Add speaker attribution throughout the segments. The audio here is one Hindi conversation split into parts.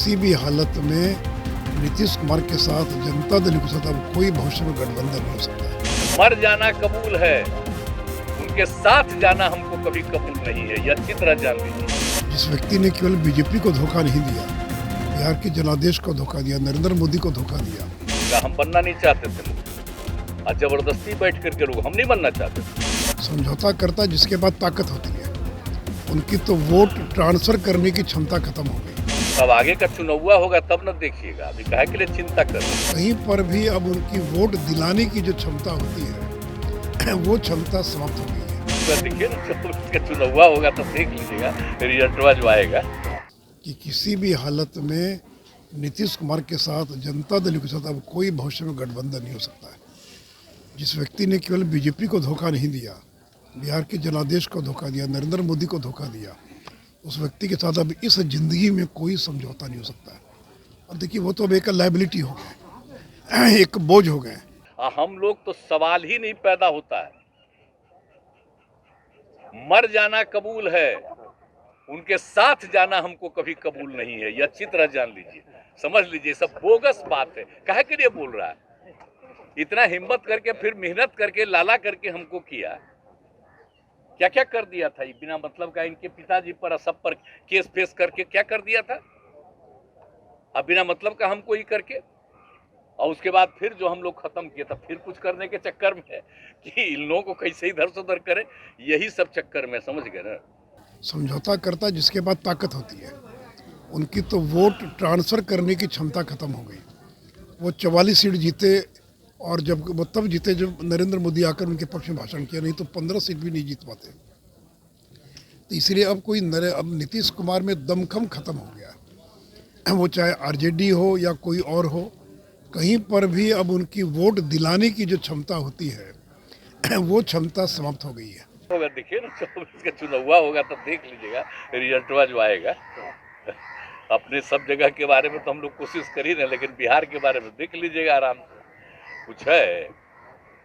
Speaker 1: किसी भी हालत में नीतीश कुमार के साथ जनता दल के साथ अब कोई भविष्य में गठबंधन नहीं हो सकता है।
Speaker 2: मर जाना कबूल है, उनके साथ जाना हमको कभी कबूल नहीं है, ये अच्छी तरह जान लीजिए।
Speaker 1: जिस व्यक्ति ने केवल बीजेपी को धोखा नहीं दिया, बिहार के जनादेश को धोखा दिया, नरेंद्र मोदी को धोखा दिया।
Speaker 2: हम बनना नहीं चाहते थे और जबरदस्ती बैठ करके लोग हम नहीं बनना चाहते थे।
Speaker 1: समझौता करता जिसके पास ताकत होती है, उनकी तो वोट ट्रांसफर करने की क्षमता खत्म हो गई।
Speaker 2: अब आगे का चुनाव होगा तब न देखिएगा, अभी काहे के लिए चिंता कर रहे हैं।
Speaker 1: कहीं पर भी अब उनकी वोट दिलाने की जो क्षमता होती है वो क्षमता समाप्त हो गई है।
Speaker 2: देखिए ना, जब उसका चुनाव होगा तब देख लीजिएगा रिजल्ट जो आएगा
Speaker 1: कि किसी भी हालत में नीतीश कुमार के साथ जनता दल के साथ अब कोई भविष्य में गठबंधन नहीं हो सकता है। जिस व्यक्ति ने केवल बीजेपी को धोखा नहीं दिया, बिहार के जनादेश को धोखा दिया, नरेंद्र मोदी को धोखा दिया, उस व्यक्ति के साथ अब इस जिंदगी में कोई समझौता नहीं हो सकता है। और देखिए वो तो अब एक लायबिलिटी हो गए, एक बोझ हो गए।
Speaker 2: हम लोग तो सवाल ही नहीं पैदा होता है। मर जाना कबूल है, उनके साथ जाना हमको कभी कबूल नहीं है, ये अच्छी तरह जान लीजिए, समझ लीजिए। सब बोगस बात है। काहे के लिए बोल रहा है? इतना हिम्मत करके फिर मेहनत करके लाला करके हमको किया, क्या क्या कर दिया था? बिना मतलब का इनके पिताजी पर सब पर केस फेस करके क्या कर दिया था? अब बिना मतलब का हमको ही करके, और उसके बाद फिर जो हम लोग खत्म किए था, फिर कुछ करने के चक्कर में कि इन लोगों को कैसे इधर से उधर करे, यही सब चक्कर में, समझ गए ना।
Speaker 1: समझौता करता जिसके पास ताकत होती है, उनकी तो वोट ट्रांसफर करने की क्षमता खत्म हो गई। वो 44 सीट जीते, और जब वो तब जीते जब नरेंद्र मोदी आकर उनके पक्ष में भाषण किया, नहीं तो 15 सीट भी नहीं जीत पाते। तो इसलिए अब अब नीतीश कुमार में दमखम खत्म हो गया। वो चाहे आरजेडी हो या कोई और हो, कहीं पर भी अब उनकी वोट दिलाने की जो क्षमता होती है वो क्षमता समाप्त हो गई है।
Speaker 2: होगा, देखिए ना, जब इसका चुनाव होगा तब देख लीजिएगा रिजल्ट जो आएगा। अपने सब जगह के बारे में तो हम लोग कोशिश कर ही रहे, लेकिन बिहार के बारे में देख लीजिएगा आराम से। कुछ है,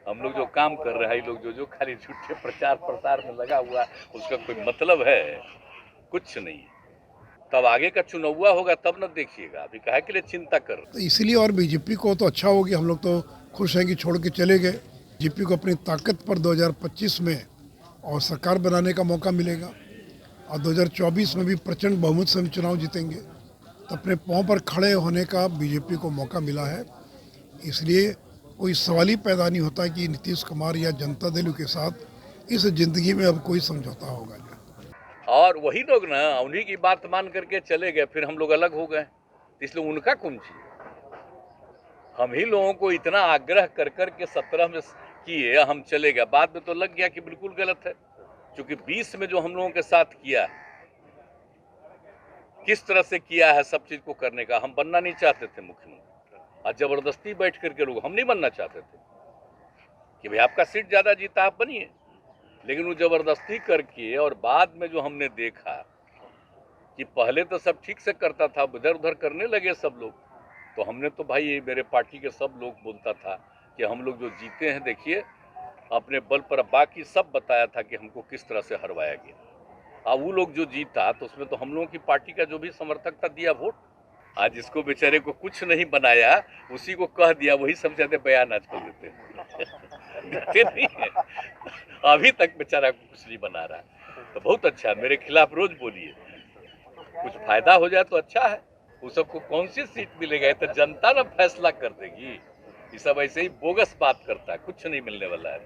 Speaker 2: हम लोग जो काम कर रहे हैं, लोग जो खाली झूठे प्रचार प्रसार में लगा हुआ, उसका कोई मतलब है? कुछ नहीं। तब आगे का चुनाव होगा तब न देखिएगा, अभी काहे के लिए चिंता कर रहे हैं।
Speaker 1: तो इसलिए और बीजेपी को तो अच्छा हो गया, हम लोग तो खुश हैं कि छोड़ के चले गए। बीजेपी को अपनी ताकत पर 2025 में और सरकार बनाने का मौका मिलेगा, और 2024 में भी प्रचंड बहुमत से हम चुनाव जीतेंगे। तो अपने पाँव पर खड़े होने का बीजेपी को मौका मिला है। इसलिए कोई सवाल ही पैदा नहीं होता कि नीतीश कुमार या जनता दल के साथ इस जिंदगी में अब कोई समझौता होगा।
Speaker 2: और वही लोग ना उन्हीं की बात मान करके चले गए, फिर हम लोग अलग हो गए, इसलिए उनका कौन चाहिए? हम ही लोगों को इतना आग्रह कर के 17 में किए, हम चले गए, बाद में तो लग गया कि बिल्कुल गलत है। क्योंकि 20 में जो हम लोगों के साथ किया, किस तरह से किया है सब चीज को करने का, हम बनना नहीं चाहते थे मुख्यमंत्री, और जबरदस्ती बैठ करके लोग हम नहीं बनना चाहते थे कि भाई आपका सीट ज्यादा जीता आप बनिए, लेकिन वो जबरदस्ती करके। और बाद में जो हमने देखा कि पहले तो सब ठीक से करता था, इधर उधर करने लगे सब लोग, तो हमने तो भाई मेरे पार्टी के सब लोग बोलता था कि हम लोग जो जीते हैं, देखिए अपने बल पर, बाकी सब बताया था कि हमको किस तरह से हरवाया गया। अब वो लोग जो जीता तो उसमें तो हम लोगों की पार्टी का जो भी समर्थक था दिया वोट। आज इसको बेचारे को कुछ नहीं बनाया, उसी को कह दिया, वही सब ज्यादा बयान आजकल देते नहीं है। अभी तक बेचारा कुछ नहीं बना रहा, तो बहुत अच्छा है। मेरे खिलाफ रोज बोलिए, कुछ फायदा हो जाए तो अच्छा है। वो सबको कौन सी सीट मिलेगा, ये तो जनता ना फैसला कर देगी। ये सब ऐसे ही बोगस बात करता है, कुछ नहीं मिलने वाला है।